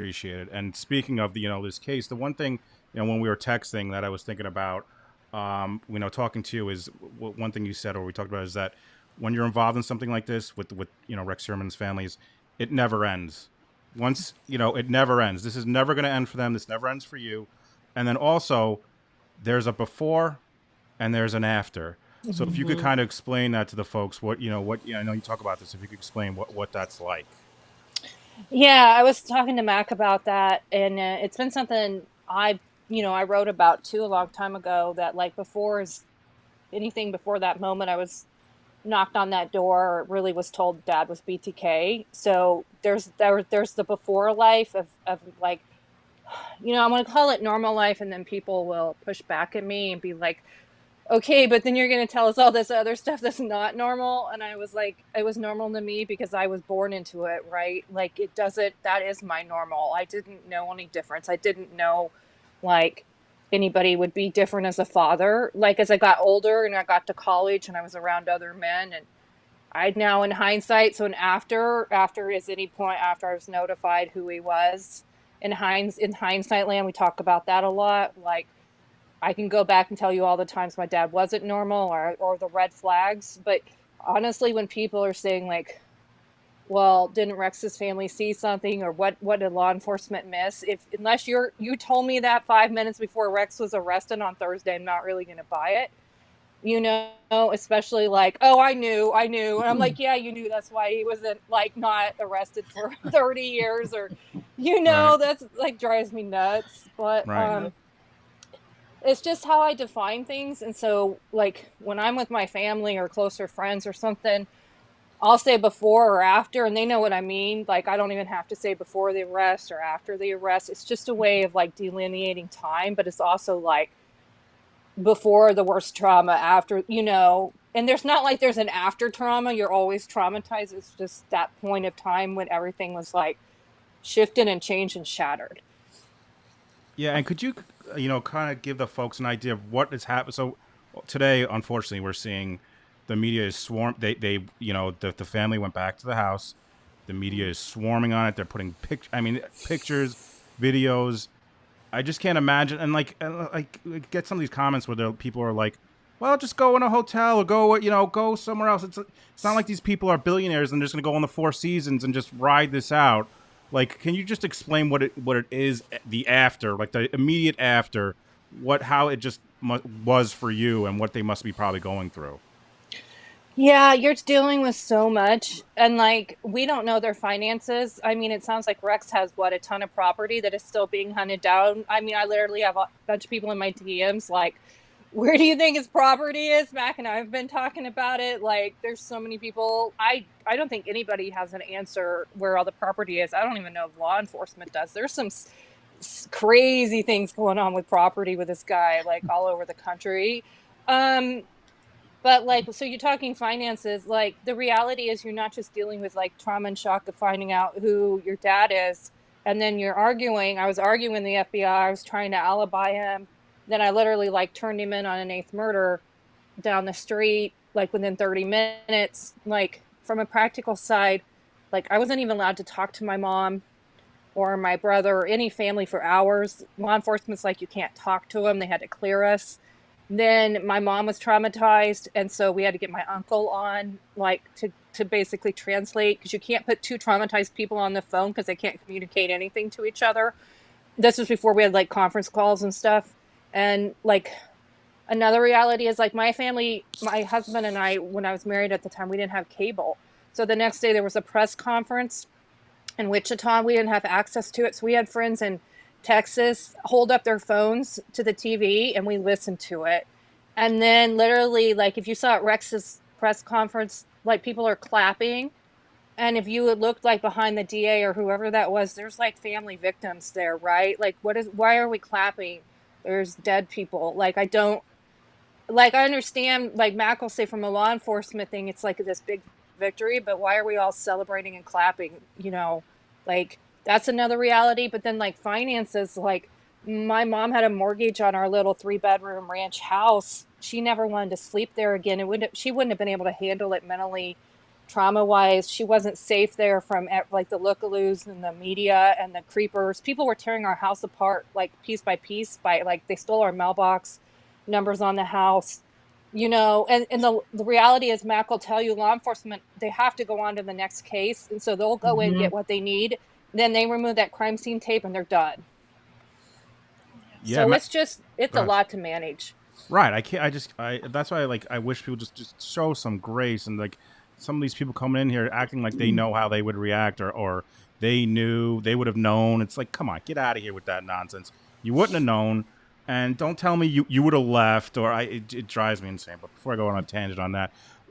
Appreciate it. And speaking of this case, the one thing when we were texting that I was thinking about, talking to you is one thing you said or we talked about is that when you're involved in something like this with Rex Sherman's families, it never ends. Once it never ends. This is never going to end for them. This never ends for you. And then also, there's a before and there's an after. So if you could Mm-hmm. kind of explain that to the folks, I know you talk about this. If you could explain what that's like. Yeah, I was talking to Mac about that, and it's been something I wrote about too a long time ago. That like before is anything before that moment, I was knocked on that door, or really was told Dad was BTK. So there's the before life of like I'm gonna call it normal life, and then people will push back at me and be like, okay, but then you're going to tell us all this other stuff that's not normal. And I was like, it was normal to me because I was born into it, right? Like, that is my normal. I didn't know any difference. I didn't know, like, anybody would be different as a father. Like, as I got older and I got to college and I was around other men, and I now, in hindsight, so after is any point after I was notified who he was, in hindsight land, we talk about that a lot. Like, I can go back and tell you all the times my dad wasn't normal, or the red flags. But honestly, when people are saying like, well, didn't Rex's family see something, or what did law enforcement miss? If unless you told me that 5 minutes before Rex was arrested on Thursday, I'm not really gonna buy it. Especially like, oh, I knew. And I'm like, yeah, you knew, that's why he wasn't like not arrested for 30 years, or Right. that's like drives me nuts. But Right. it's just how I define things. And so, like, when I'm with my family or closer friends or something, I'll say before or after, and they know what I mean. Like, I don't even have to say before the arrest or after the arrest. It's just a way of like delineating time, but it's also like before the worst trauma, after. And there's not like there's an after trauma. You're always traumatized. It's just that point of time when everything was like shifted and changed and shattered. Yeah, and could you, kind of give the folks an idea of what has happened? So today, unfortunately, we're seeing the media is swarm. The family went back to the house. The media is swarming on it. They're putting pictures, videos. I just can't imagine. And like get some of these comments where people are like, "Well, just go in a hotel or go somewhere else." It's not like these people are billionaires and they're just going to go on the Four Seasons and just ride this out. Like, can you just explain what it is, the after, like the immediate after, how it just was for you and what they must be probably going through? Yeah, you're dealing with so much. And like, we don't know their finances. I mean, it sounds like Rex has a ton of property that is still being hunted down. I mean, I literally have a bunch of people in my DMs like, where do you think his property is? Mac and I have been talking about it. Like, there's so many people. I don't think anybody has an answer where all the property is. I don't even know if law enforcement does. There's some crazy things going on with property with this guy, like all over the country. Um, but like, so you're talking finances. Like, the reality is you're not just dealing with like trauma and shock of finding out who your dad is, and then you're arguing. I was arguing with the FBI. I was trying to alibi him. Then I literally like turned him in on an eighth murder down the street, like within 30 minutes. Like, from a practical side, like, I wasn't even allowed to talk to my mom or my brother or any family for hours. Law enforcement's like, you can't talk to them. They had to clear us. Then my mom was traumatized, and so we had to get my uncle on, like, to basically translate, because you can't put two traumatized people on the phone because they can't communicate anything to each other. This was before we had like conference calls and stuff. And like, another reality is like, my family, my husband and I, when I was married at the time, we didn't have cable. So the next day there was a press conference in Wichita. We didn't have access to it. So we had friends in Texas hold up their phones to the TV and we listened to it. And then literally, like, if you saw at Rex's press conference, like, people are clapping. And if you had looked like behind the DA or whoever that was, there's like family victims there, right? Like, why are we clapping? There's dead people. Like, I don't, like, I understand, like, Mac will say from a law enforcement thing, it's like this big victory, but why are we all celebrating and clapping? Like, that's another reality. But then, like, finances, like, my mom had a mortgage on our little 3-bedroom ranch house. She never wanted to sleep there again. She wouldn't have been able to handle it mentally trauma wise. She wasn't safe there from like the lookaloos and the media and the creepers. People were tearing our house apart like piece by piece by like they stole our mailbox numbers on the house. And the reality is Mac will tell you law enforcement they have to go on to the next case, and so they'll go in Mm-hmm. get what they need, then they remove that crime scene tape and they're done. Yeah, So it's go a ahead. lot to manage. Right. I can't. I just. I. That's why. Like, I wish people just show some grace and like some of these people coming in here acting like they know how they would react or they knew they would have known. It's like, come on, get out of here with that nonsense. You wouldn't have known, and don't tell me you would have left. Or it drives me insane. But before I go on a tangent on that,